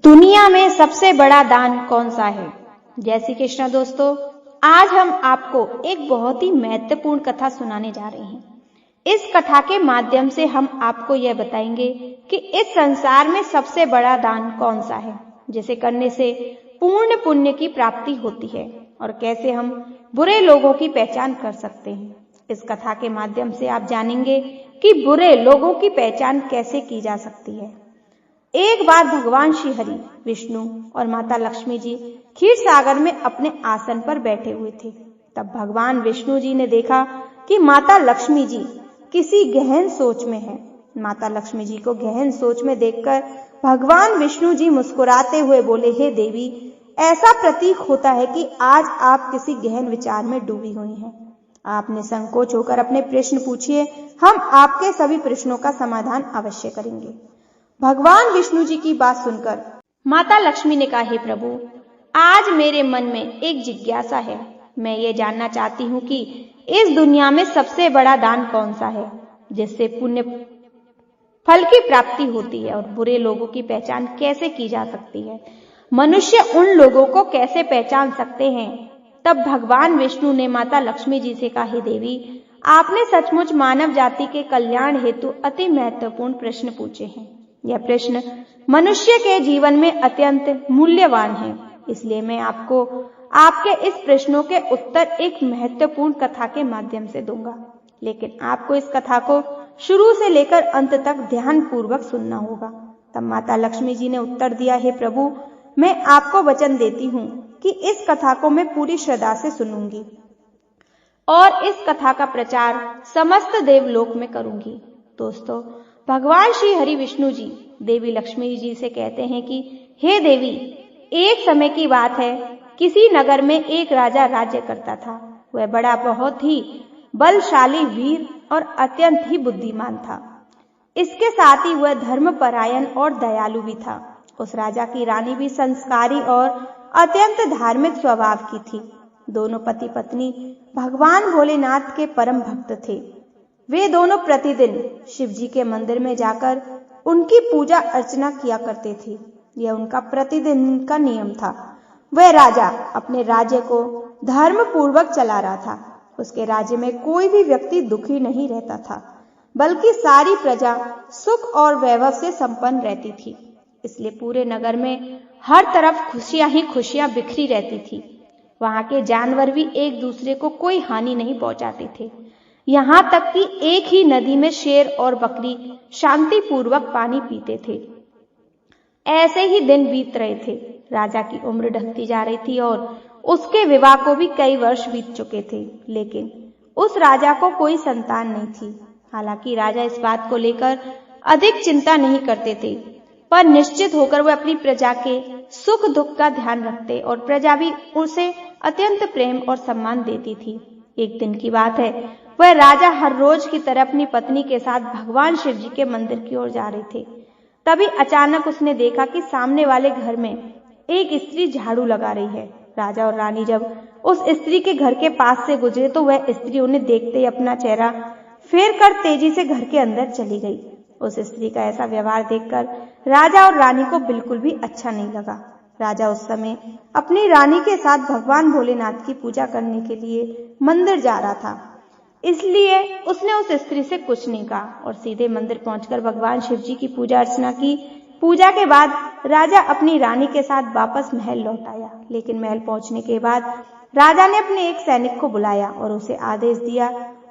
दुनिया में सबसे बड़ा दान कौन सा है? जय श्री कृष्ण दोस्तों, आज हम आपको एक बहुत ही महत्वपूर्ण कथा सुनाने जा रहे हैं। इस कथा के माध्यम से हम आपको यह बताएंगे कि इस संसार में सबसे बड़ा दान कौन सा है, जिसे करने से पूर्ण पुण्य की प्राप्ति होती है और कैसे हम बुरे लोगों की पहचान कर सकते हैं। इस कथा के माध्यम से आप जानेंगे कि बुरे लोगों की पहचान कैसे की जा सकती है। एक बार भगवान श्री हरि, विष्णु और माता लक्ष्मी जी क्षीर सागर में अपने आसन पर बैठे हुए थे। तब भगवान विष्णु जी ने देखा कि माता लक्ष्मी जी किसी गहन सोच में है। माता लक्ष्मी जी को गहन सोच में देखकर भगवान विष्णु जी मुस्कुराते हुए बोले, हे देवी, ऐसा प्रतीक होता है कि आज आप किसी गहन विचार में डूबी हुई हैं। आप निसंकोच होकर अपने प्रश्न पूछिए, हम आपके सभी प्रश्नों का समाधान अवश्य करेंगे। भगवान विष्णु जी की बात सुनकर माता लक्ष्मी ने कहा, हे प्रभु, आज मेरे मन में एक जिज्ञासा है। मैं ये जानना चाहती हूँ कि इस दुनिया में सबसे बड़ा दान कौन सा है, जिससे पुण्य फल की प्राप्ति होती है और बुरे लोगों की पहचान कैसे की जा सकती है। मनुष्य उन लोगों को कैसे पहचान सकते हैं। तब भगवान विष्णु ने माता लक्ष्मी जी से कहा, हे देवी, आपने सचमुच मानव जाति के कल्याण हेतु अति महत्वपूर्ण प्रश्न पूछे हैं। यह प्रश्न मनुष्य के जीवन में अत्यंत मूल्यवान है, इसलिए मैं आपको आपके इस प्रश्नों के उत्तर एक महत्वपूर्ण कथा के माध्यम से दूंगा। लेकिन आपको इस कथा को शुरू से लेकर अंत तक ध्यान पूर्वक सुनना होगा। तब माता लक्ष्मी जी ने उत्तर दिया, हे प्रभु, मैं आपको वचन देती हूँ कि इस कथा को मैं पूरी श्रद्धा से सुनूंगी और इस कथा का प्रचार समस्त देवलोक में करूंगी। दोस्तों, भगवान श्री हरि विष्णु जी देवी लक्ष्मी जी से कहते हैं कि हे देवी, एक समय की बात है, किसी नगर में एक राजा राज्य करता था। वह बड़ा बहुत ही बलशाली, वीर और अत्यंत ही बुद्धिमान था। इसके साथ ही वह धर्मपरायण और दयालु भी था। उस राजा की रानी भी संस्कारी और अत्यंत धार्मिक स्वभाव की थी। दोनों पति पत्नी भगवान भोलेनाथ के परम भक्त थे। वे दोनों प्रतिदिन शिव जी के मंदिर में जाकर उनकी पूजा अर्चना किया करते थे। यह उनका प्रतिदिन का नियम था। वह राजा अपने राज्य को धर्म पूर्वक चला रहा था। उसके राज्य में कोई भी व्यक्ति दुखी नहीं रहता था, बल्कि सारी प्रजा सुख और वैभव से संपन्न रहती थी। इसलिए पूरे नगर में हर तरफ खुशियां ही खुशियां बिखरी रहती थी। वहां के जानवर भी एक दूसरे को कोई हानि नहीं पहुंचाते थे। यहाँ तक कि एक ही नदी में शेर और बकरी शांति पूर्वक पानी पीते थे। ऐसे ही दिन बीत रहे थे। राजा की उम्र ढलती जा रही थी और उसके विवाह को भी कई वर्ष बीत चुके थे, लेकिन उस राजा को कोई संतान नहीं थी। हालांकि राजा इस बात को लेकर अधिक चिंता नहीं करते थे, पर निश्चित होकर वह अपनी प्रजा के सुख दुख का ध्यान रखते और प्रजा भी उसे अत्यंत प्रेम और सम्मान देती थी। एक दिन की बात है, वह राजा हर रोज की तरह अपनी पत्नी के साथ भगवान शिव जी के मंदिर की ओर जा रहे थे। तभी अचानक उसने देखा कि सामने वाले घर में एक स्त्री झाड़ू लगा रही है। राजा और रानी जब उस स्त्री के घर के पास से गुजरे तो वह स्त्री उन्हें देखते ही अपना चेहरा फेर कर तेजी से घर के अंदर चली गई। उस स्त्री का ऐसा व्यवहार देखकर राजा और रानी को बिल्कुल भी अच्छा नहीं लगा। राजा उस समय अपनी रानी के साथ भगवान भोलेनाथ की पूजा करने के लिए मंदिर जा रहा था, इसलिए उसने उस स्त्री से कुछ नहीं कहा और सीधे मंदिर पहुंचकर भगवान शिव जी की पूजा अर्चना की। पूजा के बाद राजा अपनी रानी के साथ वापस महल लौट आया। लेकिन महल पहुंचने के बाद राजा ने अपने एक सैनिक को बुलाया और उसे आदेश दिया,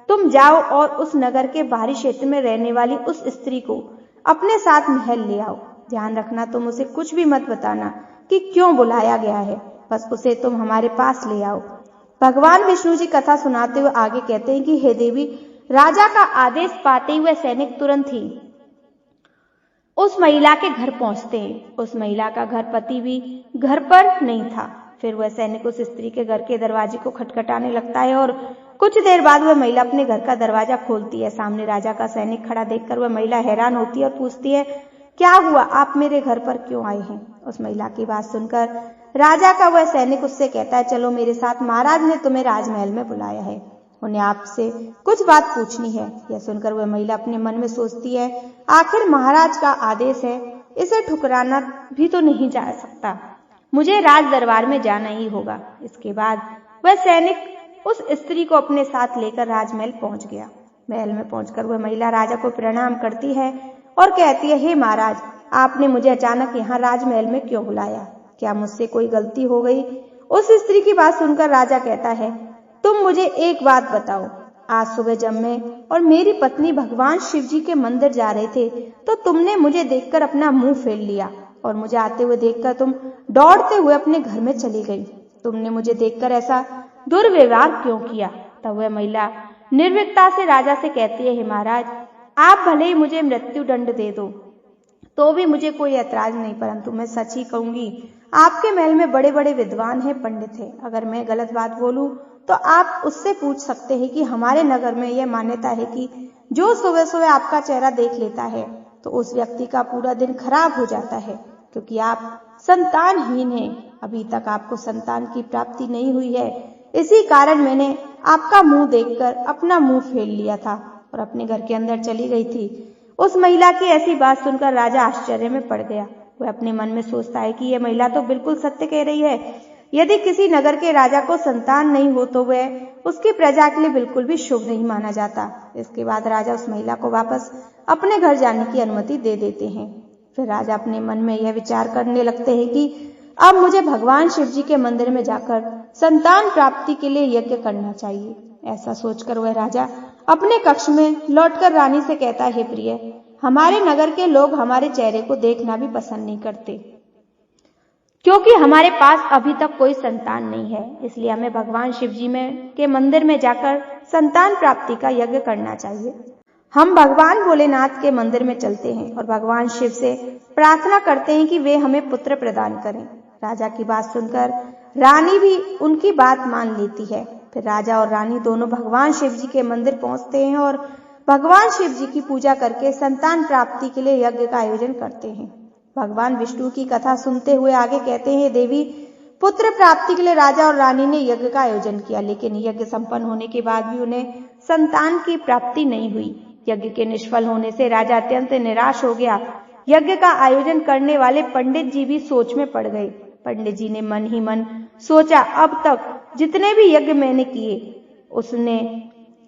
तुम जाओ और उस नगर के बाहरी क्षेत्र में रहने वाली उस स्त्री को अपने साथ महल ले आओ। ध्यान रखना, तुम उसे कुछ भी मत बताना कि क्यों बुलाया गया है, बस उसे तुम हमारे पास ले आओ। भगवान विष्णु जी कथा सुनाते हुए आगे कहते हैं कि हे देवी, राजा का आदेश पाते हुए सैनिक तुरंत ही उस महिला के घर पहुंचते हैं। उस महिला का घर पति भी घर पर नहीं था। फिर वह सैनिक उस स्त्री के घर के दरवाजे को खटखटाने लगता है और कुछ देर बाद वह महिला अपने घर का दरवाजा खोलती है। सामने राजा का सैनिक खड़ा देखकर वह महिला हैरान होती है और पूछती है, क्या हुआ, आप मेरे घर पर क्यों आए हैं? उस महिला की बात सुनकर राजा का वह सैनिक उससे कहता है, चलो मेरे साथ, महाराज ने तुम्हें राजमहल में बुलाया है, उन्हें आपसे कुछ बात पूछनी है। यह सुनकर वह महिला अपने मन में सोचती है, आखिर महाराज का आदेश है इसे ठुकराना भी तो नहीं जा सकता। मुझे राज दरबार में जाना ही होगा। इसके बाद वह सैनिक उस स्त्री को अपने साथ लेकर राजमहल पहुंच गया। महल में पहुंचकर वह महिला राजा को प्रणाम करती है और कहती है, हे महाराज, आपने मुझे अचानक यहाँ राजमहल में क्यों बुलाया? क्या मुझसे कोई गलती हो गई? उस स्त्री की बात सुनकर राजा कहता है, तुम मुझे एक बात बताओ, आज सुबह जब मैं और मेरी पत्नी भगवान शिव जी के मंदिर जा रहे थे तो तुमने मुझे देखकर अपना मुंह फेर लिया और मुझे आते हुए देखकर तुम दौड़ते हुए अपने घर में चली गई। तुमने मुझे देखकर ऐसा दुर्व्यवहार क्यों किया? तब वह महिला निर्भीकता से राजा से कहती है, हे महाराज, आप भले ही मुझे मृत्यु दंड दे दो तो भी मुझे कोई ऐतराज नहीं, परंतु मैं सच ही कहूंगी, आपके महल में बड़े बड़े विद्वान हैं, पंडित हैं। अगर मैं गलत बात बोलूं तो आप उससे पूछ सकते हैं कि हमारे नगर में यह मान्यता है कि जो सुबह सुबह आपका चेहरा देख लेता है तो उस व्यक्ति का पूरा दिन खराब हो जाता है, क्योंकि आप संतानहीन हैं। अभी तक आपको संतान की प्राप्ति नहीं हुई है। इसी कारण मैंने आपका मुंह देखकर अपना मुंह फेर लिया था और अपने घर के अंदर चली गई थी। उस महिला की ऐसी बात सुनकर राजा आश्चर्य में पड़ गया। वह अपने मन में सोचता है कि यह महिला तो बिल्कुल सत्य कह रही है। यदि किसी नगर के राजा को संतान नहीं हो तो वह उसकी प्रजा के लिए बिल्कुल भी शुभ नहीं माना जाता। इसके बाद राजा उस महिला को वापस अपने घर जाने की अनुमति दे देते हैं। फिर राजा अपने मन में यह विचार करने लगते हैं कि अब मुझे भगवान शिव जी के मंदिर में जाकर संतान प्राप्ति के लिए यज्ञ करना चाहिए। ऐसा सोचकर वह राजा अपने कक्ष में लौटकर रानी से कहता है, हे प्रिय, हमारे नगर के लोग हमारे चेहरे को देखना भी पसंद नहीं करते, क्योंकि हमारे पास अभी तक कोई संतान नहीं है। इसलिए हमें भगवान शिव जी के मंदिर में जाकर संतान प्राप्ति का यज्ञ करना चाहिए। हम भगवान भोलेनाथ के मंदिर में चलते हैं और भगवान शिव से प्रार्थना करते हैं कि वे हमें पुत्र प्रदान करें। राजा की बात सुनकर रानी भी उनकी बात मान लेती है। फिर राजा और रानी दोनों भगवान शिव जी के मंदिर पहुंचते हैं और भगवान शिव जी की पूजा करके संतान प्राप्ति के लिए यज्ञ का आयोजन करते हैं। भगवान विष्णु की कथा सुनते हुए आगे कहते हैं, देवी, पुत्र प्राप्ति के लिए राजा और रानी ने यज्ञ का आयोजन किया, लेकिन यज्ञ संपन्न होने के बाद भी उन्हें संतान की प्राप्ति नहीं हुई। यज्ञ के निष्फल होने से राजा अत्यंत निराश हो गया। यज्ञ का आयोजन करने वाले पंडित जी भी सोच में पड़ गए। पंडित जी ने मन ही मन सोचा, अब तक जितने भी यज्ञ मैंने किए उसने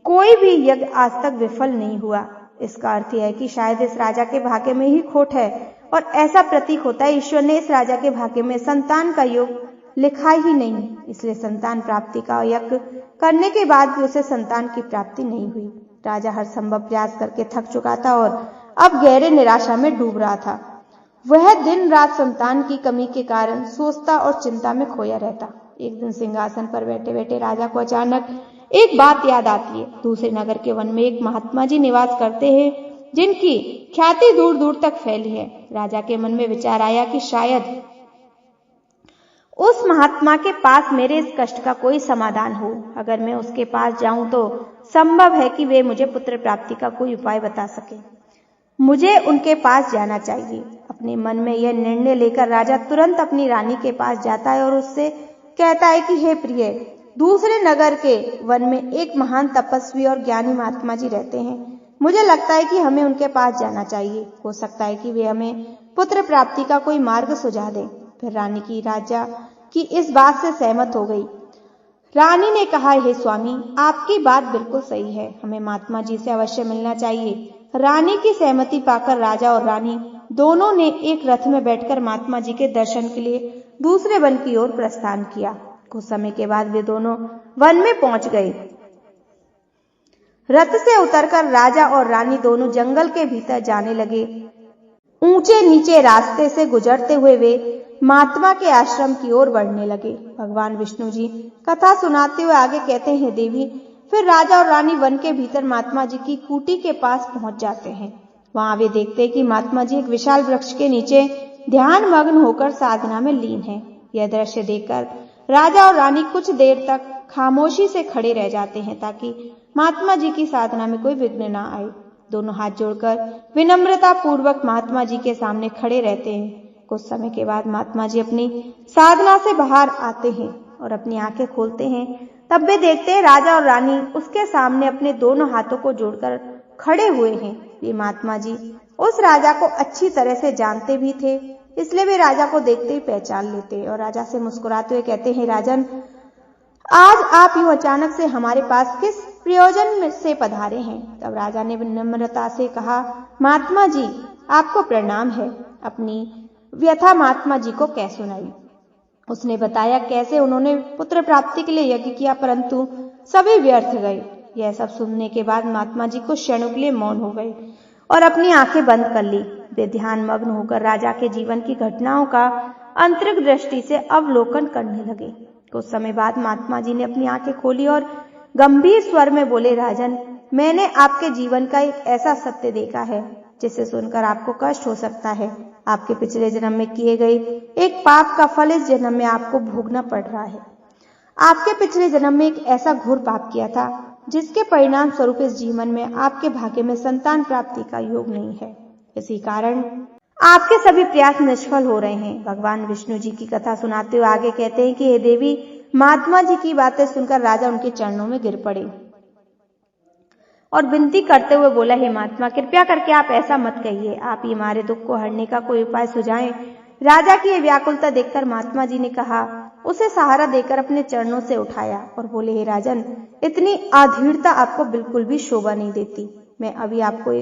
कोई भी यज्ञ आज तक विफल नहीं हुआ। इसका अर्थ यह है कि शायद इस राजा के भाग्य में ही खोट है और ऐसा प्रतीक होता है ईश्वर ने इस राजा के भाग्य में संतान का योग लिखा ही नहीं, इसलिए संतान प्राप्ति का यज्ञ करने के बाद भी उसे संतान की प्राप्ति नहीं हुई। राजा हर संभव प्रयास करके थक चुका था और अब गहरे निराशा में डूब रहा था। वह दिन रात संतान की कमी के कारण सोचता और चिंता में खोया रहता। एक दिन सिंहासन पर बैठे बैठे राजा को अचानक एक बात याद आती है। दूसरे नगर के वन में एक महात्मा जी निवास करते हैं जिनकी ख्याति दूर दूर तक फैली है। राजा के मन में विचार आया कि शायद उस महात्मा के पास मेरे इस कष्ट का कोई समाधान हो। अगर मैं उसके पास जाऊं तो संभव है कि वे मुझे पुत्र प्राप्ति का कोई उपाय बता सके। मुझे उनके पास जाना चाहिए। अपने मन में यह निर्णय लेकर राजा तुरंत अपनी रानी के पास जाता है और उससे कहता है कि हे प्रिय, दूसरे नगर के वन में एक महान तपस्वी और ज्ञानी महात्मा जी रहते हैं। मुझे लगता है कि हमें उनके पास जाना चाहिए। हो सकता है कि वे हमें पुत्र प्राप्ति का कोई मार्ग सुझा दें। फिर रानी की राजा की इस बात से सहमत हो गई। रानी ने कहा, हे स्वामी, आपकी बात बिल्कुल सही है, हमें महात्मा जी से अवश्य मिलना चाहिए। रानी की सहमति पाकर राजा और रानी दोनों ने एक रथ में बैठकर महात्मा जी के दर्शन के लिए दूसरे वन की ओर प्रस्थान किया। कुछ समय के बाद वे दोनों वन में पहुंच गए। रथ से उतरकर राजा और रानी दोनों जंगल के भीतर जाने लगे। ऊंचे नीचे रास्ते से गुजरते हुए वे महात्मा के आश्रम की ओर बढ़ने लगे। भगवान विष्णु जी कथा सुनाते हुए आगे कहते हैं, देवी, फिर राजा और रानी वन के भीतर महात्मा जी की कुटी के पास पहुंच जाते हैं। वहां वे देखते हैं कि महात्मा जी एक विशाल वृक्ष के नीचे ध्यान मग्न होकर साधना में लीन हैं। यह दृश्य देखकर राजा और रानी कुछ देर तक खामोशी से खड़े रह जाते हैं ताकि महात्मा जी की साधना में कोई विघ्न न आए। दोनों हाथ जोड़कर विनम्रता पूर्वक महात्मा जी के सामने खड़े रहते हैं। कुछ समय के बाद महात्मा जी अपनी साधना से बाहर आते हैं और अपनी आंखें खोलते हैं। तब वे देखते हैं राजा और रानी उसके सामने अपने दोनों हाथों को जोड़कर खड़े हुए हैं। ये महात्मा जी उस राजा को अच्छी तरह से जानते भी थे, इसलिए वे राजा को देखते ही पहचान लेते और राजा से मुस्कुराते हुए कहते हैं, राजन, आज आप यूं अचानक से हमारे पास किस प्रयोजन से पधारे हैं? तब राजा ने विनम्रता से कहा, महात्मा जी, आपको प्रणाम है। अपनी व्यथा महात्मा जी को कह सुनाई। उसने बताया कैसे उन्होंने पुत्र प्राप्ति के लिए यज्ञ किया, परंतु सभी व्यर्थ गए। यह सब सुनने के बाद महात्मा जी कुछ क्षणों के लिए मौन हो गए और अपनी आंखें बंद कर ली। वे ध्यान मग्न होकर राजा के जीवन की घटनाओं का आंतरिक दृष्टि से अवलोकन करने लगे। कुछ समय बाद महात्मा जी ने अपनी आंखें खोली और गंभीर स्वर में बोले, राजन, मैंने आपके जीवन का एक ऐसा सत्य देखा है जिसे सुनकर आपको कष्ट हो सकता है। आपके पिछले जन्म में किए गए एक पाप का फल इस जन्म में आपको भोगना पड़ रहा है। आपके पिछले जन्म में एक ऐसा घोर पाप किया था जिसके परिणाम स्वरूप इस जीवन में आपके भाग्य में संतान प्राप्ति का योग नहीं है। इसी कारण आपके सभी प्रयास निष्फल हो रहे हैं। भगवान विष्णु जी की कथा सुनाते हुए आगे कहते हैं कि हे देवी, महात्मा जी की बातें सुनकर राजा उनके चरणों में गिर पड़े और विनती करते हुए बोला, हे महात्मा, कृपया करके आप ऐसा मत कहिए। आप ही हमारे दुख को हरने का कोई उपाय सुझाएं। राजा की यह व्याकुलता देखकर महात्मा जी ने कहा, उसे सहारा देकर अपने चरणों से उठाया और बोले, हे राजन, इतनी अधीरता आपको बिल्कुल भी शोभा नहीं देती। मैं अभी आपको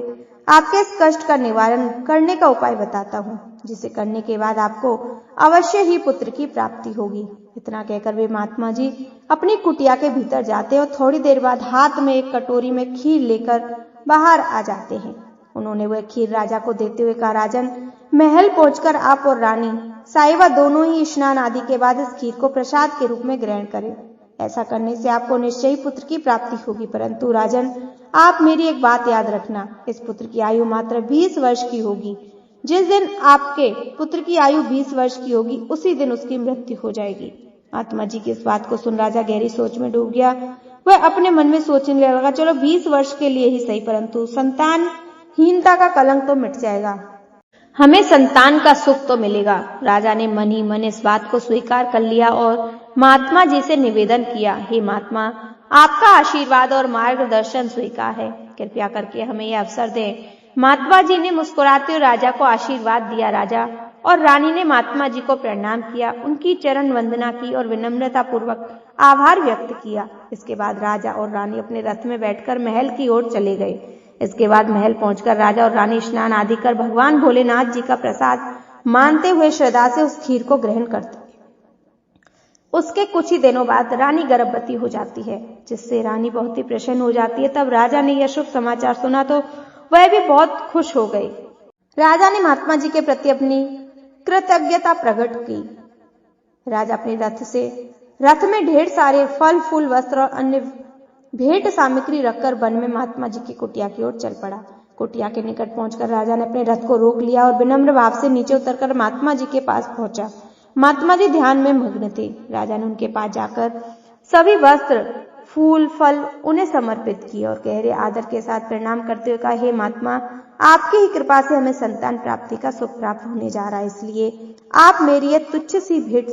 आपके इस कष्ट का निवारण करने का उपाय बताता हूँ, जिसे करने के बाद आपको अवश्य ही पुत्र की प्राप्ति होगी। इतना कहकर वे महात्मा जी अपनी कुटिया के भीतर जाते और थोड़ी देर बाद हाथ में एक कटोरी में खीर लेकर बाहर आ जाते हैं। उन्होंने वह खीर राजा को देते हुए कहा, राजन, महल पहुंचकर आप और रानी साहिबा दोनों ही स्नान आदि के बाद इस खीर को प्रसाद के रूप में ग्रहण करें। ऐसा करने से आपको निश्चय ही पुत्र की प्राप्ति होगी। परंतु राजन, आप मेरी एक बात याद रखना, इस पुत्र की आयु मात्र 20 वर्ष की होगी। जिस दिन आपके पुत्र की आयु 20 वर्ष की होगी, उसी दिन उसकी मृत्यु हो जाएगी। महात्मा जी की इस बात को सुन राजा गहरी सोच में डूब गया। वह अपने मन में सोचने लगा, चलो 20 वर्ष के लिए ही सही, परंतु संतानहीनता का कलंक तो मिट जाएगा, हमें संतान का सुख तो मिलेगा। राजा ने मन ही मन इस बात को स्वीकार कर लिया और महात्मा जी से निवेदन किया, हे महात्मा, आपका आशीर्वाद और मार्गदर्शन स्वीकार है, कृपया करके हमें यह अवसर दें। महात्मा जी ने मुस्कुराते हुए राजा को आशीर्वाद दिया। राजा और रानी ने महात्मा जी को प्रणाम किया, उनकी चरण वंदना की और विनम्रता पूर्वक आभार व्यक्त किया। इसके बाद राजा और रानी अपने रथ में बैठकर महल की ओर चले गए। इसके बाद महल पहुंचकर राजा और रानी स्नान आदि कर भगवान भोलेनाथ जी का प्रसाद मानते हुए श्रद्धा से उस खीर को ग्रहण करते। उसके कुछ ही दिनों बाद रानी गर्भवती हो जाती है, जिससे रानी बहुत ही प्रसन्न हो जाती है। तब राजा ने यह शुभ समाचार सुना तो वह भी बहुत खुश हो गई। राजा ने महात्मा जी के प्रति अपनी कृतज्ञता प्रकट की। राजा अपने रथ में ढेर सारे फल फूल वस्त्र और अन्य भेंट सामग्री रखकर वन में महात्मा जी की कुटिया की ओर चल पड़ा। कुटिया के निकट पहुंचकर राजा ने अपने रथ को रोक लिया और विनम्र भाव से नीचे उतरकर महात्मा जी के पास पहुंचा। महात्मा जी ध्यान में मग्न थे। राजा ने उनके पास जाकर सभी वस्त्र फूल फल उन्हें समर्पित किए और गहरे आदर के साथ प्रणाम करते हुए कहा, हे महात्मा, आपकी ही कृपा से हमें संतान प्राप्ति का सुख प्राप्त होने जा रहा है, इसलिए आप मेरी यह तुच्छ सी भेंट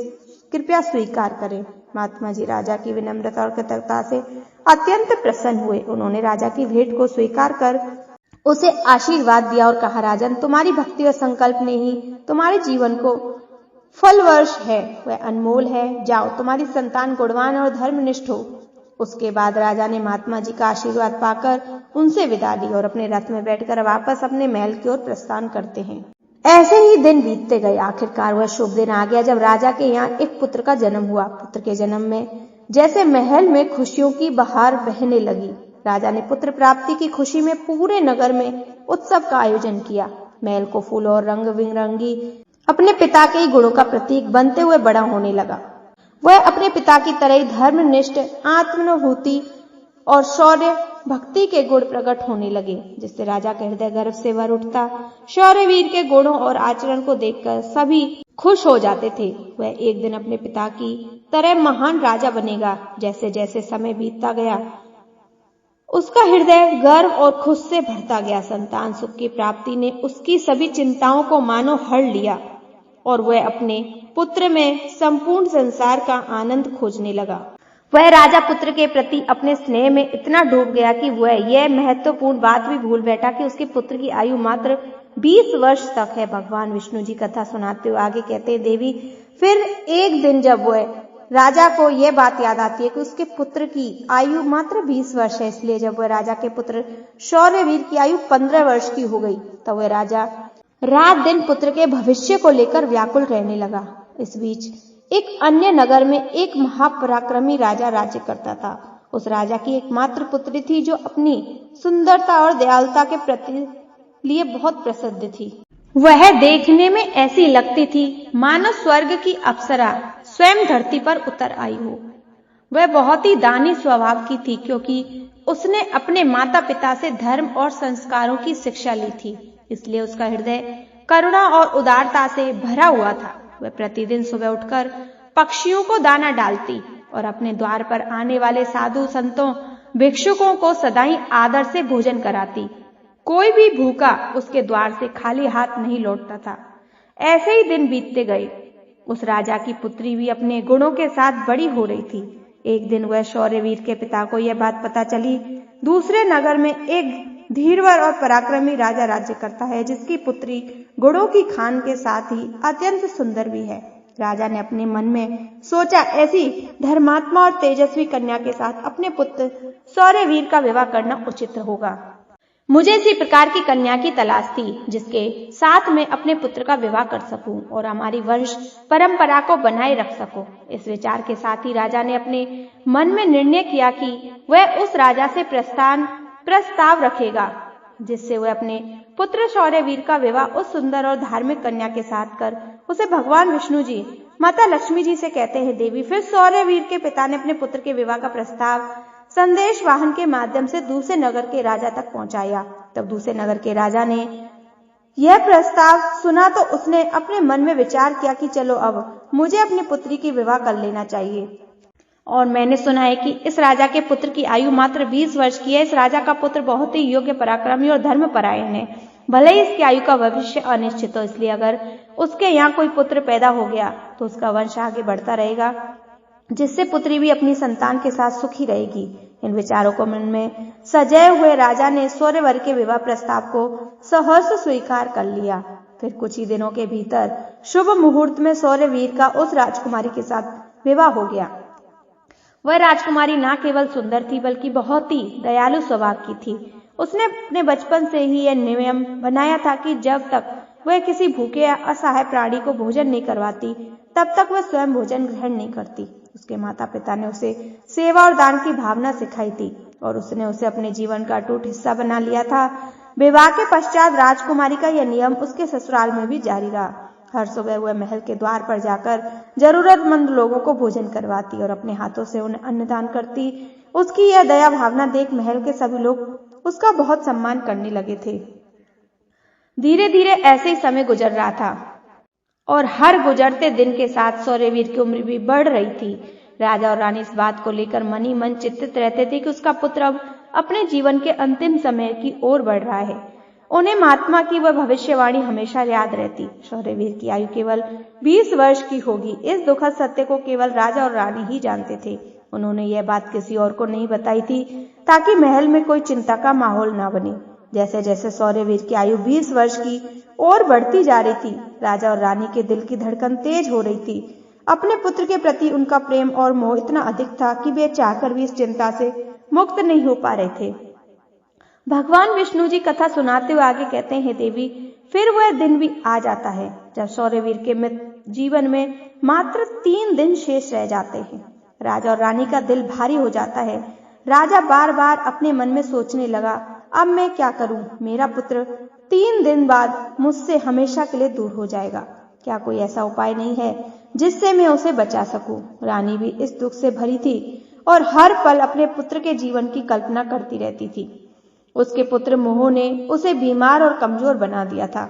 कृपया स्वीकार करें। महात्मा जी राजा की विनम्रता और कृतज्ञता से अत्यंत प्रसन्न हुए। उन्होंने राजा की भेंट को स्वीकार कर उसे आशीर्वाद दिया और कहा, राजन, तुम्हारी भक्ति और संकल्प ने ही तुम्हारे जीवन को फल वर्ष है, वह अनमोल है। जाओ, तुम्हारी संतान गुणवान और धर्मनिष्ठ हो। उसके बाद राजा ने महात्मा जी का आशीर्वाद पाकर उनसे विदा ली और अपने रथ में बैठकर वापस अपने महल की ओर प्रस्थान करते हैं। ऐसे ही दिन बीतते गए। आखिरकार वह शुभ दिन आ गया जब राजा के यहाँ एक पुत्र का जन्म हुआ। पुत्र के जन्म में जैसे महल में खुशियों की बहार बहने लगी। राजा ने पुत्र प्राप्ति की खुशी में पूरे नगर में उत्सव का आयोजन किया। महल को फूलों और रंग बिरंगी अपने पिता के ही गुणों का प्रतीक बनते हुए बड़ा होने लगा। वह अपने पिता की तरह ही धर्मनिष्ठ, आत्मानुभूति और शौर्य भक्ति के गुण प्रकट होने लगे, जिससे राजा का हृदय गर्व से भर उठता। शौर्यवीर के गुणों और आचरण को देखकर सभी खुश हो जाते थे। वह एक दिन अपने पिता की तरह महान राजा बनेगा। जैसे जैसे समय बीतता गया, उसका हृदय गर्व और खुश से भरता गया। संतान सुख की प्राप्ति ने उसकी सभी चिंताओं को मानो हर लिया और वह अपने पुत्र में संपूर्ण संसार का आनंद खोजने लगा। वह राजा पुत्र के प्रति अपने स्नेह में इतना डूब गया कि वह यह महत्वपूर्ण बात भी भूल बैठा कि उसके पुत्र की आयु मात्र 20 वर्ष तक है। भगवान विष्णु जी कथा सुनाते हुए आगे कहते हैं, देवी फिर एक दिन जब वह राजा को यह बात याद आती है कि उसके पुत्र की आयु मात्र 20 वर्ष है, इसलिए जब वह राजा के पुत्र शौर्यवीर की आयु 15 वर्ष की हो गई तब वह राजा रात दिन पुत्र के भविष्य को लेकर व्याकुल रहने लगा। इस बीच एक अन्य नगर में एक महापराक्रमी राजा राज्य करता था। उस राजा की एकमात्र पुत्री थी जो अपनी सुंदरता और दयालुता के प्रति लिए बहुत प्रसिद्ध थी। वह देखने में ऐसी लगती थी मानो स्वर्ग की अप्सरा स्वयं धरती पर उतर आई हो। वह बहुत ही दानी स्वभाव की थी क्योंकि उसने अपने माता पिता से धर्म और संस्कारों की शिक्षा ली थी, इसलिए उसका हृदय करुणा और उदारता से भरा हुआ था। वह प्रतिदिन सुबह उठकर पक्षियों को दाना डालती और अपने द्वार पर आने वाले साधु संतों भिक्षुकों को सदाई आदर से भोजन कराती। कोई भी भूखा उसके द्वार से खाली हाथ नहीं लौटता था। ऐसे ही दिन बीतते गए। उस राजा की पुत्री भी अपने गुणों के साथ बड़ी हो रही थी। एक दिन वह शौर्यवीर के पिता को यह बात पता चली, दूसरे नगर में एक धीरवर और पराक्रमी राजा राज्य करता है जिसकी पुत्री गुणों की खान के साथ ही अत्यंत सुंदर भी है। राजा ने अपने मन में सोचा, ऐसी धर्मात्मा और तेजस्वी कन्या के साथ अपने पुत्र शौर्यवीर का विवाह करना उचित होगा। मुझे इसी प्रकार की कन्या की तलाश थी जिसके साथ मैं अपने पुत्र का विवाह कर सकूं और हमारी वंश परंपरा को बनाए रख सकूं। इस विचार के साथ ही राजा ने अपने मन में निर्णय किया कि वह उस राजा से प्रस्ताव रखेगा जिससे वह अपने पुत्र शौर्यवीर का विवाह उस सुंदर और धार्मिक कन्या के साथ कर उसे भगवान विष्णु जी माता लक्ष्मी जी से कहते हैं, देवी फिर शौर्यवीर के पिता ने अपने पुत्र के विवाह का प्रस्ताव संदेश वाहन के माध्यम से दूसरे नगर के राजा तक पहुंचाया। तब दूसरे नगर के राजा ने यह प्रस्ताव सुना तो उसने अपने मन में विचार किया कि चलो अब मुझे अपनी पुत्री की विवाह कर लेना चाहिए। और मैंने सुना है कि इस राजा के पुत्र की आयु मात्र 20 वर्ष की है। इस राजा का पुत्र बहुत ही योग्य, पराक्रमी और धर्मपरायण है। भले ही इसकी आयु का भविष्य अनिश्चित हो, इसलिए अगर उसके यहाँ कोई पुत्र पैदा हो गया तो उसका वंश आगे बढ़ता रहेगा, जिससे पुत्री भी अपनी संतान के साथ सुखी रहेगी। इन विचारों को मन में सजाए हुए राजा ने शौर्यवीर के विवाह प्रस्ताव को सहर्ष स्वीकार कर लिया। फिर कुछ ही दिनों के भीतर शुभ मुहूर्त में शौर्यवीर का उस राजकुमारी के साथ विवाह हो गया। वह राजकुमारी न केवल सुंदर थी बल्कि बहुत ही दयालु स्वभाव की थी। उसने अपने बचपन से ही यह नियम बनाया था कि जब तक वह किसी भूखे या असहाय प्राणी को भोजन नहीं करवाती तब तक वह स्वयं भोजन ग्रहण नहीं करती। उसके माता पिता ने उसे सेवा और दान की भावना सिखाई थी और उसने उसे अपने जीवन का अटूट हिस्सा बना लिया था। विवाह के पश्चात राजकुमारी का यह नियम उसके ससुराल में भी जारी रहा। हर सुबह वह महल के द्वार पर जाकर जरूरतमंद लोगों को भोजन करवाती और अपने हाथों से उन्हें अन्नदान करती। उसकी यह दया भावना देख महल के सभी लोग उसका बहुत सम्मान करने लगे थे। धीरे धीरे ऐसे ही समय गुजर रहा था और हर गुजरते दिन के साथ शौर्यवीर की उम्र भी बढ़ रही थी। राजा और रानी इस बात को लेकर मन ही मन चिंतित रहते थे कि उसका पुत्र अब अपने जीवन के अंतिम समय की ओर बढ़ रहा है। उन्हें महात्मा की वह भविष्यवाणी हमेशा याद रहती। शौर्यवीर की आयु केवल 20 वर्ष की होगी। इस दुखद सत्य को केवल राजा और रानी ही जानते थे। उन्होंने यह बात किसी और को नहीं बताई थी ताकि महल में कोई चिंता का माहौल न बने। जैसे जैसे शौर्यवीर की आयु 20 वर्ष की ओर बढ़ती जा रही थी, राजा और रानी के दिल की धड़कन तेज हो रही थी। अपने पुत्र के प्रति उनका प्रेम और मोह इतना अधिक था कि वे चाहकर भी इस चिंता से मुक्त नहीं हो पा रहे थे। भगवान विष्णु जी कथा सुनाते हुए आगे कहते हैं, देवी फिर वह दिन भी आ जाता है जब शौर्यवीर के जीवन में मात्र 3 दिन शेष रह जाते हैं। राजा और रानी का दिल भारी हो जाता है। राजा बार बार अपने मन में सोचने लगा, अब मैं क्या करूं? मेरा पुत्र 3 दिन बाद मुझसे हमेशा के लिए दूर हो जाएगा। क्या कोई ऐसा उपाय नहीं है जिससे मैं उसे बचा सकूं? रानी भी इस दुख से भरी थी और हर पल अपने पुत्र के जीवन की कल्पना करती रहती थी। उसके पुत्र मोह ने उसे बीमार और कमजोर बना दिया था।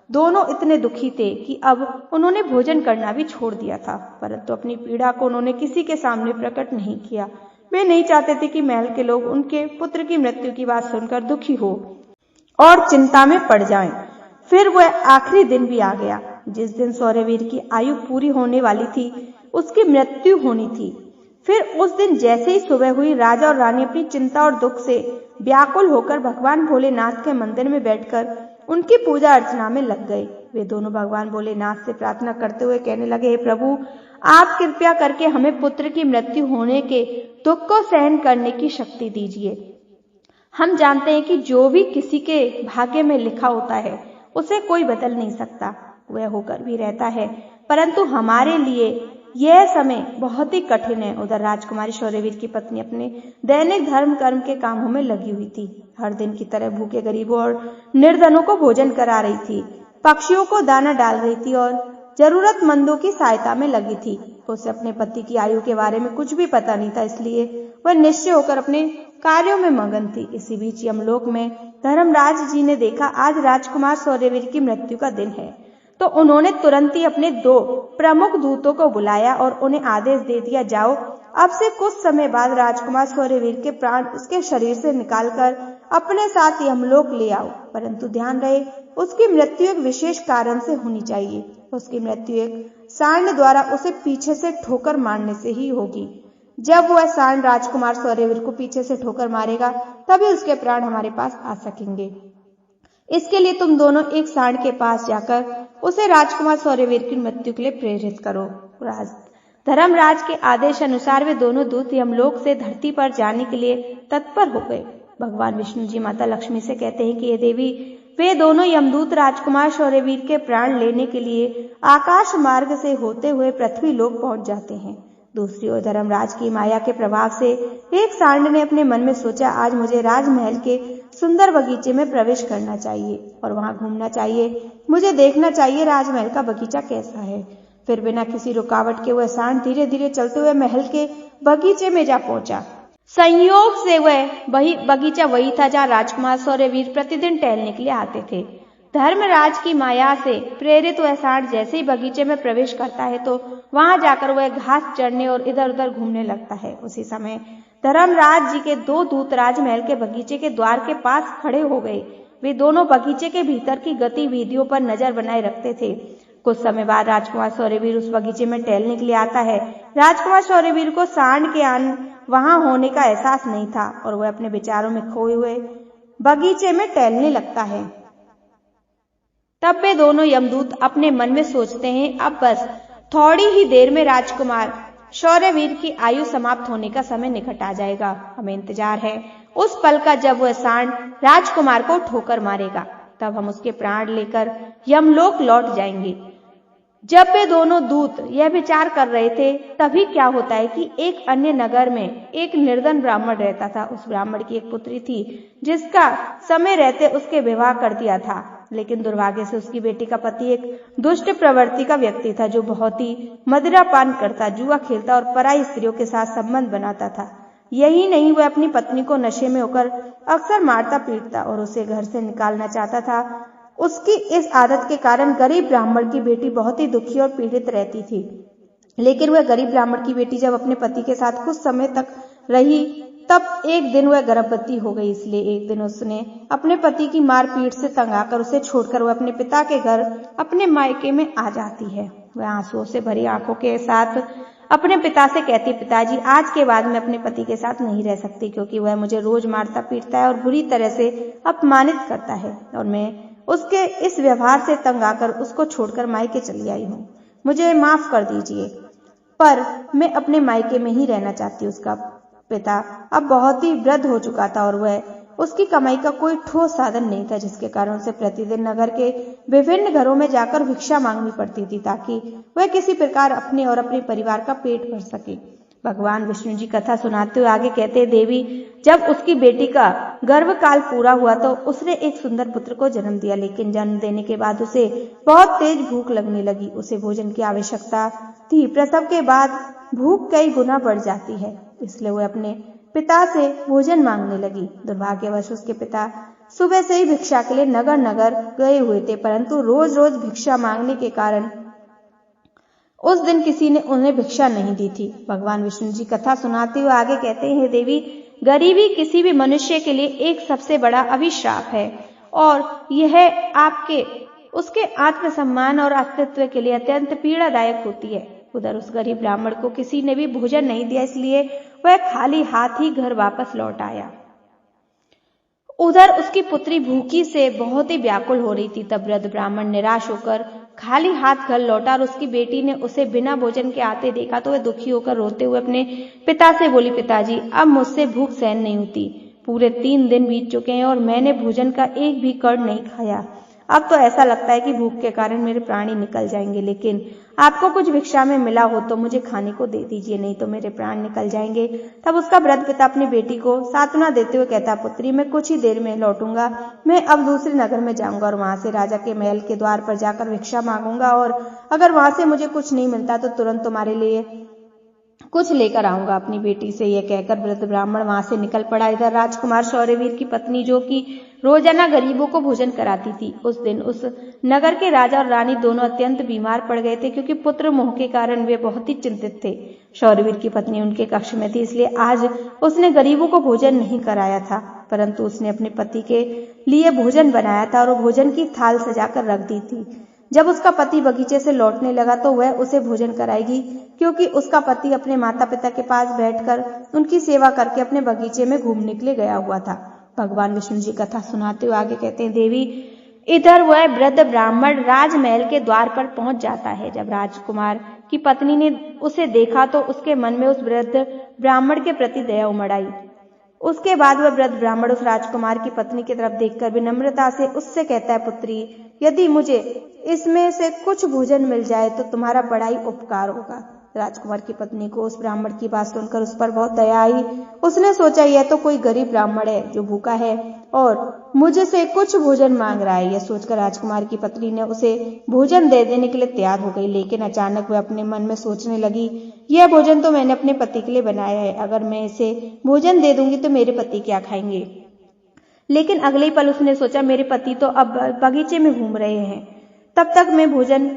दोनों इतने दुखी थे कि अब उन्होंने भोजन करना भी छोड़ दिया था, परंतु अपनी पीड़ा को उन्होंने किसी के सामने प्रकट नहीं किया। वे नहीं चाहते थे कि महल के लोग उनके पुत्र की मृत्यु की बात सुनकर दुखी हो और चिंता में पड़ जाएं। फिर वह आखिरी दिन भी आ गया जिस दिन शौर्यवीर की आयु पूरी होने वाली थी, उसकी मृत्यु होनी थी। फिर उस दिन जैसे ही सुबह हुई, राजा और रानी अपनी चिंता और दुख से व्याकुल होकर भगवान भोलेनाथ के मंदिर में बैठकर उनकी पूजा अर्चना में लग गए। वे दोनों भगवान भोलेनाथ से प्रार्थना करते हुए कहने लगे, हे प्रभु, आप कृपया करके हमें पुत्र की मृत्यु होने के दुख को सहन करने की शक्ति दीजिए। हम जानते हैं कि जो भी किसी के भाग्य में लिखा होता है उसे कोई बदल नहीं सकता, वह होकर भी रहता है, परंतु हमारे लिए यह समय बहुत ही कठिन है। उधर राजकुमारी शौर्यवीर की पत्नी अपने दैनिक धर्म कर्म के कामों में लगी हुई थी। हर दिन की तरह भूखे गरीबों और निर्धनों को भोजन करा रही थी, पक्षियों को दाना डाल रही थी और जरूरतमंदों की सहायता में लगी थी। उसे अपने पति की आयु के बारे में कुछ भी पता नहीं था, इसलिए वह निश्चय होकर अपने कार्यों में मगन थी। इसी बीच यमलोक में धर्मराज जी ने देखा आज राजकुमार शौर्यवीर की मृत्यु का दिन है, तो उन्होंने तुरंत ही अपने 2 प्रमुख दूतों को बुलाया और उन्हें आदेश दे दिया, जाओ अब से कुछ समय बाद राजकुमार शौर्यवीर के प्राण उसके शरीर से निकालकर अपने साथ यमलोक ले आओ, परंतु ध्यान रहे उसकी मृत्यु एक विशेष कारण से होनी चाहिए। उसकी मृत्यु एक सांड द्वारा उसे पीछे से ठोकर मारने से ही होगी। जब वह सांड राजकुमार शौर्यवीर को पीछे से ठोकर मारेगा तभी उसके प्राण हमारे पास आ सकेंगे। इसके लिए तुम दोनों एक सांड के पास जाकर उसे राजकुमार शौर्यवीर की मृत्यु के लिए प्रेरित करो। धर्मराज के आदेश अनुसार वे दोनों दूत यमलोक से धरती पर जाने के लिए तत्पर हो गए। भगवान विष्णु जी माता लक्ष्मी से कहते हैं कि ये देवी, वे दोनों यमदूत राजकुमार शौर्यवीर के प्राण लेने के लिए आकाश मार्ग से होते हुए पृथ्वी लोक पहुंच जाते हैं। दूसरी ओर धर्मराज की माया के प्रभाव से एक सांड ने अपने मन में सोचा, आज मुझे राजमहल के सुंदर बगीचे में प्रवेश करना चाहिए और वहां घूमना चाहिए, मुझे देखना चाहिए राजमहल का बगीचा कैसा है। फिर बिना किसी रुकावट के वह सांड धीरे धीरे चलते हुए महल के बगीचे में जा पहुंचा। संयोग से वह बगीचा वही था जहाँ राजकुमार शौर्यवीर प्रतिदिन टहलने के लिए आते थे। धर्मराज की माया से प्रेरित वह सांड जैसे ही बगीचे में प्रवेश करता है तो वहां जाकर वह घास चढ़ने और इधर उधर घूमने लगता है। उसी समय धर्मराज जी के 2 दूत राजमहल के बगीचे के द्वार के पास खड़े हो गए। वे दोनों बगीचे के भीतर की गतिविधियों पर नजर बनाए रखते थे। कुछ समय बाद राजकुमार शौर्यवीर उस बगीचे में टहलने के लिए आता है। राजकुमार शौर्यवीर को सांड के वहां होने का एहसास नहीं था और वह अपने विचारों में खोए हुए बगीचे में टहलने लगता है। तब वे दोनों यमदूत अपने मन में सोचते हैं, अब बस थोड़ी ही देर में राजकुमार शौर्यवीर की आयु समाप्त होने का समय निकट आ जाएगा। हमें इंतजार है उस पल का जब वह सांड राजकुमार को ठोकर मारेगा, तब हम उसके प्राण लेकर यमलोक लौट जाएंगे। जब वे दोनों दूत यह विचार कर रहे थे तभी क्या होता है कि एक अन्य नगर में एक निर्धन ब्राह्मण रहता था। उस ब्राह्मण की एक पुत्री थी जिसका समय रहते उसके विवाह कर दिया था, लेकिन दुर्भाग्य से उसकी बेटी का पति एक दुष्ट प्रवृत्ति का व्यक्ति था जो बहुत ही मदिरापान करता, जुआ खेलता और पराई स्त्रियों के साथ संबंध बनाता था। यही नहीं, वह अपनी पत्नी को नशे में होकर अक्सर मारता पीटता और उसे घर से निकालना चाहता था। उसकी इस आदत के कारण गरीब ब्राह्मण की बेटी बहुत ही दुखी और पीड़ित रहती थी। लेकिन वह गरीब ब्राह्मण की बेटी जब अपने पति के साथ कुछ समय तक रही तब एक दिन वह गर्भवती हो गई। इसलिए एक दिन उसने अपने पति की मारपीट से तंग आकर उसे छोड़कर वह अपने पिता के घर अपने मायके में आ जाती है। वह आंसुओं से भरी आंखों के साथ अपने पिता से कहती, पिताजी, आज के बाद मैं अपने पति के साथ नहीं रह सकती क्योंकि वह मुझे रोज मारता पीटता है और बुरी तरह से अपमानित करता है और मैं उसके इस व्यवहार से तंग आकर उसको छोड़कर मायके चली आई हूँ। मुझे माफ कर दीजिए, पर मैं अपने मायके में ही रहना चाहती हूँ। उसका पिता अब बहुत ही वृद्ध हो चुका था और वह उसकी कमाई का कोई ठोस साधन नहीं था, जिसके कारण उसे प्रतिदिन नगर के विभिन्न घरों में जाकर भिक्षा मांगनी पड़ती थी ताकि वह किसी प्रकार अपने और अपने परिवार का पेट भर सके। भगवान विष्णु जी कथा सुनाते हुए आगे कहते, देवी, जब उसकी बेटी का गर्भकाल पूरा हुआ तो उसने एक सुंदर पुत्र को जन्म दिया, लेकिन जन्म देने के बाद उसे बहुत तेज भूख लगने लगी। उसे भोजन की आवश्यकता थी। प्रसव के बाद भूख कई गुना बढ़ जाती है, इसलिए वह अपने पिता से भोजन मांगने लगी। दुर्भाग्यवश उसके पिता सुबह से ही भिक्षा के लिए नगर नगर गए हुए थे, परंतु रोज रोज भिक्षा मांगने के कारण उस दिन किसी ने उन्हें भिक्षा नहीं दी थी। भगवान विष्णु जी कथा सुनाते हुए आगे कहते हैं, देवी, गरीबी किसी भी मनुष्य के लिए एक सबसे बड़ा अभिशाप है और यह उसके आत्मसम्मान और अस्तित्व के लिए अत्यंत पीड़ादायक होती है। उधर उस गरीब ब्राह्मण को किसी ने भी भोजन नहीं दिया, इसलिए वह खाली हाथ ही घर वापस लौट आया। उधर उसकी पुत्री भूखी से बहुत ही व्याकुल हो रही थी। तब वृद्ध ब्राह्मण निराश होकर खाली हाथ घर लौटा और उसकी बेटी ने उसे बिना भोजन के आते देखा तो वह दुखी होकर रोते हुए अपने पिता से बोली, पिताजी अब मुझसे भूख सहन नहीं होती। पूरे 3 दिन बीत चुके हैं और मैंने भोजन का एक भी कण नहीं खाया। अब तो ऐसा लगता है कि भूख के कारण मेरे प्राण ही निकल जाएंगे, लेकिन आपको कुछ भिक्षा में मिला हो तो मुझे खाने को दे दीजिए, नहीं तो मेरे प्राण निकल जाएंगे। तब उसका वृद्ध पिता अपनी बेटी को सांत्वना देते हुए कहता, पुत्री मैं कुछ ही देर में लौटूंगा। मैं अब दूसरे नगर में जाऊंगा और वहां से राजा के महल के द्वार पर जाकर भिक्षा मांगूंगा और अगर वहां से मुझे कुछ नहीं मिलता तो तुरंत तुम्हारे लिए कुछ लेकर आऊंगा। अपनी बेटी से यह कहकर वृद्ध ब्राह्मण वहां से निकल पड़ा। इधर राजकुमार शौर्यवीर की पत्नी, जो कि रोजाना गरीबों को भोजन कराती थी, उस दिन उस नगर के राजा और रानी दोनों अत्यंत बीमार पड़ गए थे, क्योंकि पुत्र मोह के कारण वे बहुत ही चिंतित थे। शौर्यवीर की पत्नी उनके कक्ष में थी, इसलिए आज उसने गरीबों को भोजन नहीं कराया था, परंतु उसने अपने पति के लिए भोजन बनाया था और भोजन की थाल सजाकर रख दी थी। जब उसका पति बगीचे से लौटने लगा तो वह उसे भोजन कराएगी, क्योंकि उसका पति अपने माता पिता के पास बैठकर उनकी सेवा करके अपने बगीचे में घूमने के लिए गया हुआ था। भगवान विष्णु जी कथा सुनाते हुए आगे कहते हैं, देवी इधर वह वृद्ध ब्राह्मण राजमहल के द्वार पर पहुंच जाता है। जब राजकुमार की पत्नी ने उसे देखा तो उसके मन में उस वृद्ध ब्राह्मण के प्रति दया उमड़ आई। उसके बाद वह वृद्ध ब्राह्मण उस राजकुमार की पत्नी की तरफ देखकर विनम्रता से उससे कहता है, पुत्री यदि मुझे इसमें से कुछ भोजन मिल जाए तो तुम्हारा बड़ा ही उपकार होगा। राजकुमार की पत्नी को उस ब्राह्मण की बात सुनकर उस पर बहुत दया आई। उसने सोचा, यह तो कोई गरीब ब्राह्मण है जो भूखा है और मुझसे कुछ भोजन मांग रहा है। यह सोचकर राजकुमार की पत्नी ने उसे भोजन दे देने के लिए तैयार हो गई, लेकिन अचानक वह अपने मन में सोचने लगी, यह भोजन तो मैंने अपने पति के लिए बनाया है, अगर मैं इसे भोजन दे दूंगी तो मेरे पति क्या खाएंगे। लेकिन अगले ही पल उसने सोचा, मेरे पति तो अब बगीचे में घूम रहे हैं, तब तक मैं भोजन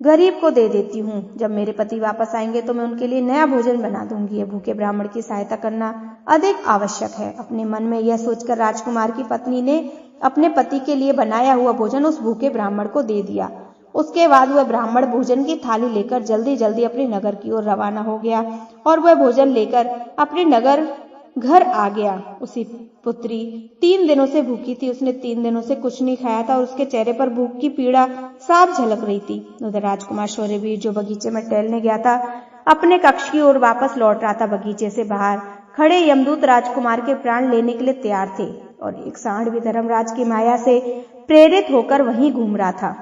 गरीब को दे देती हूँ। जब मेरे पति वापस आएंगे तो मैं उनके लिए नया भोजन बना दूंगी। ये भूखे ब्राह्मण की सहायता करना अधिक आवश्यक है। अपने मन में यह सोचकर राजकुमार की पत्नी ने अपने पति के लिए बनाया हुआ भोजन उस भूखे ब्राह्मण को दे दिया। उसके बाद वह ब्राह्मण भोजन की थाली लेकर जल्दी जल्दी अपने नगर की ओर रवाना हो गया और वह भोजन लेकर अपने घर आ गया। उसी पुत्री 3 दिनों से भूखी थी। उसने 3 दिनों से कुछ नहीं खाया था और उसके चेहरे पर भूख की पीड़ा साफ झलक रही थी। उधर राजकुमार शौर्यवीर, जो बगीचे में टहलने गया था, अपने कक्ष की ओर वापस लौट रहा था। बगीचे से बाहर खड़े यमदूत राजकुमार के प्राण लेने के लिए तैयार थे और एक सांड भी धर्मराज की माया से प्रेरित होकर वहीं घूम रहा था।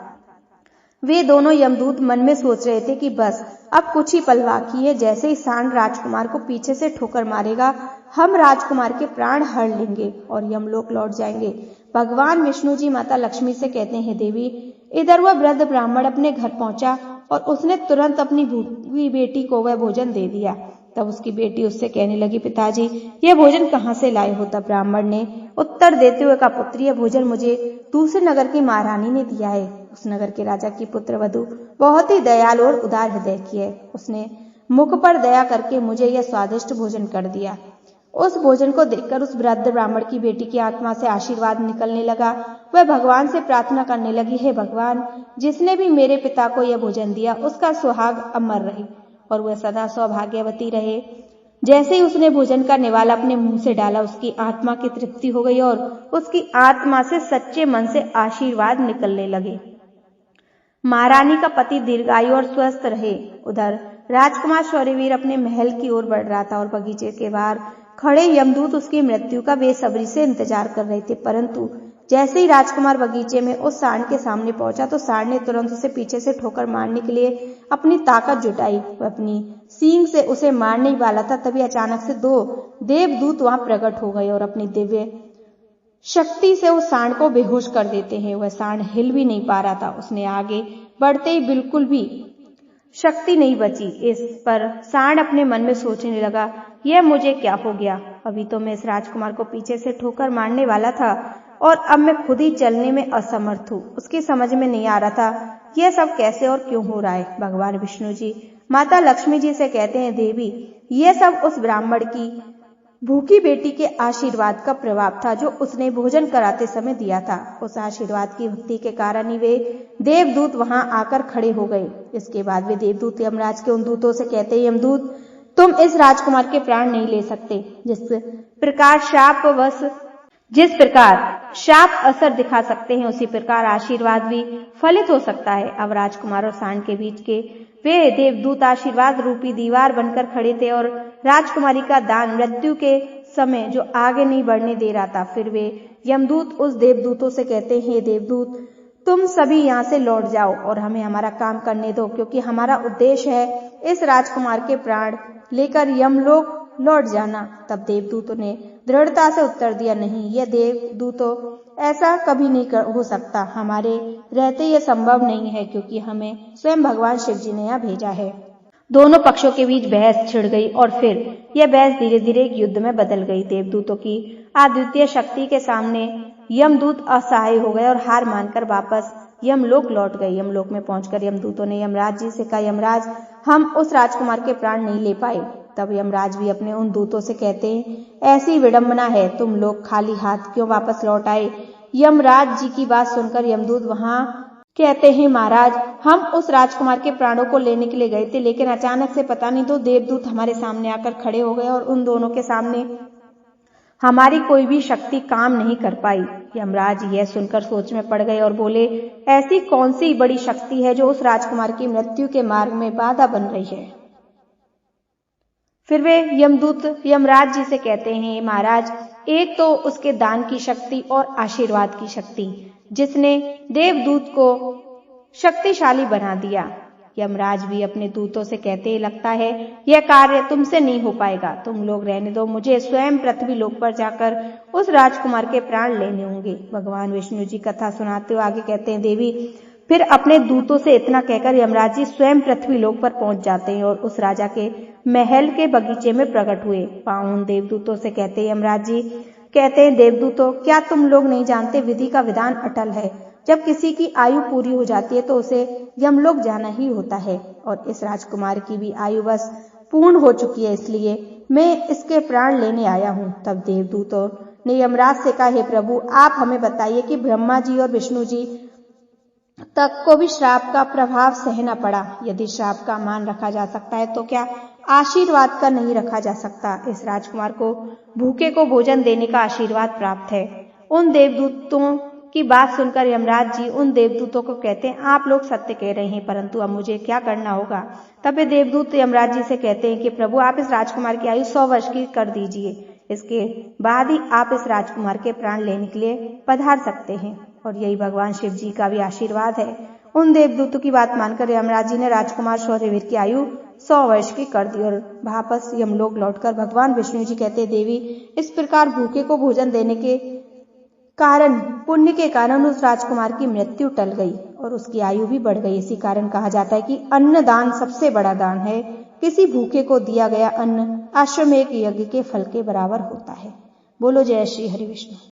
वे दोनों यमदूत मन में सोच रहे थे कि बस अब कुछ ही पल बाकी है, जैसे ही सांड राजकुमार को पीछे से ठोकर मारेगा हम राजकुमार के प्राण हर लेंगे और यमलोक लौट जाएंगे। भगवान विष्णु जी माता लक्ष्मी से कहते हैं, देवी इधर वह वृद्ध ब्राह्मण अपने घर पहुंचा और उसने तुरंत अपनी भूखी बेटी को वह भोजन दे दिया। तब उसकी बेटी उससे कहने लगी, पिताजी यह भोजन कहाँ से लाए हो। तब ब्राह्मण ने उत्तर देते हुए कहा, पुत्री यह भोजन मुझे दूसरे नगर की महारानी ने दिया है। उस नगर के राजा की पुत्र वधू बहुत ही दयालु और उदार हृदय की है। उसने मुख पर दया करके मुझे यह स्वादिष्ट भोजन कर दिया। उस भोजन को देखकर उस वृद्ध ब्राह्मण की बेटी की आत्मा से आशीर्वाद निकलने लगा। वह भगवान से प्रार्थना करने लगी, हे भगवान, जिसने भी मेरे पिता को यह भोजन दिया उसका सुहाग अमर रहे और वह सदा सौभाग्यवती रहे। जैसे ही उसने भोजन का निवाला अपने मुंह से डाला, उसकी आत्मा की तृप्ति हो गई और उसकी आत्मा से सच्चे मन से आशीर्वाद निकलने लगे। महारानी का पति दीर्घायु और स्वस्थ रहे। उधर राजकुमार शौर्यवीर अपने महल की ओर बढ़ रहा था और बगीचे के बाहर खड़े यमदूत उसकी मृत्यु का बेसब्री से इंतजार कर रहे थे। परंतु जैसे ही राजकुमार बगीचे में उस सांड के सामने पहुंचा तो सांड ने तुरंत उसे पीछे से ठोकर मारने के लिए अपनी ताकत जुटाई। वह अपनी सींग से उसे मारने वाला था, तभी अचानक से 2 देवदूत वहां प्रकट हो गए और अपनी दिव्य शक्ति से उस सांड को बेहोश कर देते हैं। वह सांड हिल भी नहीं पा रहा था। उसने आगे बढ़ते ही बिल्कुल भी शक्ति नहीं बची। इस पर सांड अपने मन में सोचने लगा, यह मुझे क्या हो गया। अभी तो मैं इस राजकुमार को पीछे से ठोकर मारने वाला था और अब मैं खुद ही चलने में असमर्थ हूँ। उसकी समझ में नहीं आ रहा था यह सब कैसे और क्यों हो रहा है। भगवान विष्णु जी माता लक्ष्मी जी से कहते हैं, देवी यह सब उस ब्राह्मण की भूखी बेटी के आशीर्वाद का प्रभाव था जो उसने भोजन कराते समय दिया था। उस आशीर्वाद की भक्ति के कारण ही वे देवदूत वहां आकर खड़े हो गए। इसके बाद वे देवदूत यमराज के उन दूतों से कहते हैं, यमदूत तुम इस राजकुमार के प्राण नहीं ले सकते। जिस प्रकार शापवश जिस प्रकार शाप असर दिखा सकते हैं, उसी प्रकार आशीर्वाद भी फलित हो सकता है। अब राजकुमार और सांड के बीच के वे देवदूत आशीर्वाद रूपी दीवार बनकर खड़े थे और राजकुमारी का दान मृत्यु के समय जो आगे नहीं बढ़ने दे रहा था। फिर वे यमदूत उस देवदूतों से कहते हैं, हे देवदूत, तुम सभी यहाँ से लौट जाओ और हमें हमारा काम करने दो, क्योंकि हमारा उद्देश्य है इस राजकुमार के प्राण लेकर यमलोक लौट जाना। तब देवदूतों ने दृढ़ता से उत्तर दिया, नहीं, यह देवदूतों, ऐसा कभी नहीं हो सकता। हमारे रहते यह संभव नहीं है, क्योंकि हमें स्वयं भगवान शिव जी ने यहाँ भेजा है। दोनों पक्षों के बीच बहस छिड़ गई और फिर यह बहस धीरे धीरे एक युद्ध में बदल गई। देवदूतों की अद्वितीय शक्ति के सामने यमदूत असहाय हो गए और हार मानकर वापस यमलोक लौट गए। यमलोक में पहुंचकर यमदूतों ने यमराज जी से कहा, यमराज, हम उस राजकुमार के प्राण नहीं ले पाए। तब यमराज भी अपने उन दूतों से कहते हैं, ऐसी विडंबना है, तुम लोग खाली हाथ क्यों वापस लौट आए। यमराज जी की बात सुनकर यमदूत वहां कहते हैं, महाराज, हम उस राजकुमार के प्राणों को लेने के लिए गए थे, लेकिन अचानक से पता नहीं, दो देवदूत हमारे सामने आकर खड़े हो गए और उन दोनों के सामने हमारी कोई भी शक्ति काम नहीं कर पाई। यमराज यह सुनकर सोच में पड़ गए और बोले, ऐसी कौन सी बड़ी शक्ति है जो उस राजकुमार की मृत्यु के मार्ग में बाधा बन रही है। फिर वे यमदूत यमराज जी से कहते हैं, महाराज, एक तो उसके दान की शक्ति और आशीर्वाद की शक्ति, जिसने देवदूत को शक्तिशाली बना दिया। यमराज भी अपने दूतों से कहते, लगता है यह कार्य तुमसे नहीं हो पाएगा, तुम लोग रहने दो, मुझे स्वयं पृथ्वी लोक पर जाकर उस राजकुमार के प्राण लेने होंगे। भगवान विष्णु जी कथा सुनाते हुए आगे कहते हैं, देवी, फिर अपने दूतों से इतना कहकर यमराज जी स्वयं पृथ्वी लोक पर पहुंच जाते हैं और उस राजा के महल के बगीचे में प्रकट हुए। पाउन देवदूतों से कहते हैं, यमराज जी कहते हैं, देवदूतों, क्या तुम लोग नहीं जानते, विधि का विधान अटल है। जब किसी की आयु पूरी हो जाती है तो उसे यमलोक जाना ही होता है, और इस राजकुमार की भी आयु बस पूर्ण हो चुकी है, इसलिए मैं इसके प्राण लेने आया हूँ। तब देवदूतों ने यमराज से कहा, हे प्रभु, आप हमें बताइए कि ब्रह्मा जी और विष्णु जी तक को भी श्राप का प्रभाव सहना पड़ा। यदि श्राप का मान रखा जा सकता है तो क्या आशीर्वाद का नहीं रखा जा सकता। इस राजकुमार को भूखे को भोजन देने का आशीर्वाद प्राप्त है। उन देवदूतों की बात सुनकर यमराज जी उन देवदूतों को कहते हैं, आप लोग सत्य कह रहे हैं, परंतु अब मुझे क्या करना होगा। तब वे देवदूत यमराज जी से कहते हैं कि प्रभु, आप इस राजकुमार की आयु 100 वर्ष की कर दीजिए, इसके बाद ही आप इस राजकुमार के प्राण लेने के लिए पधार सकते हैं। और यही भगवान शिव जी का भी आशीर्वाद है। उन देवदूतों की बात मानकर यमराज जी ने राजकुमार शौर्यवीर की आयु 100 वर्ष की कर दी और वापस यमलोक लौटकर भगवान विष्णु जी कहते, देवी, इस प्रकार भूखे को भोजन देने के कारण, पुण्य के कारण उस राजकुमार की मृत्यु टल गई और उसकी आयु भी बढ़ गई। इसी कारण कहा जाता है कि अन्न दान सबसे बड़ा दान है। किसी भूखे को दिया गया अन्न अश्वमेध यज्ञ के फल के बराबर होता है। बोलो जय श्री हरि विष्णु।